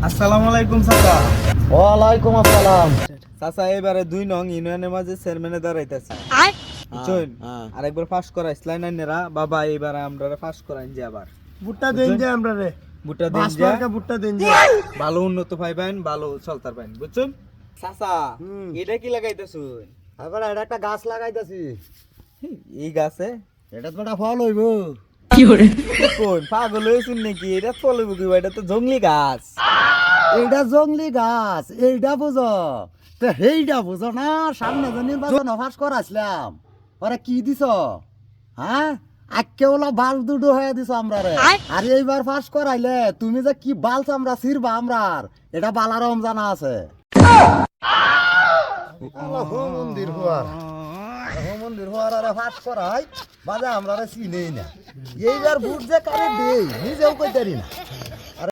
আসসালামু আলাইকুম চাচা। ওয়ালাইকুম আসসালাম। চাচা এবারে 2 নং ইউনিয়নের মাঝে চেয়ারম্যানে দাঁড়াইতাছি বুঝছেন। আরেকবার পাস করাইছিলেন আইনেরা বাবা, এবারে আমরা পাস করাইন যে আবার ভুট্টা দেন যে আমরা রে বুটটা দেন বাস যে মার্কা ভুট্টা দেন যে ভালো উন্নত পাইবেন, ভালো চলতার পাইন বুঝছেন। চাচা এটা কি লাগাইতেছুন? এবার এটা একটা গাছ লাগাইতেছি, এই গাছে এটা তো একটা ফল হইব। কোন পাগল হয়েছুন নাকি? এটা ফলবো কি? এটা তো জঙ্গলি গাছ। এইটা জংলি গাছ, এইটা বুঝো তো সেইটা বুঝো না। সামনে যে নির্বাচন ফাঁস করাইছিলাম, ওরা কি দিছ? হ্যাঁ, আজকে ওলা বাল দুটো হয়ে দিছ আমরা রে। আর এইবার ফাঁস করাইলে তুমি যে কি বাল চামড়া ছিড়বা আমরার, এটা বালারম জানা আছে। মন্দির হওয়ার মন্দির হওয়ার আরে ফাঁস করাই বাজে আমরা চিনেই না। এইবার বুট যে কারে দেই নিজেও কইতারি না।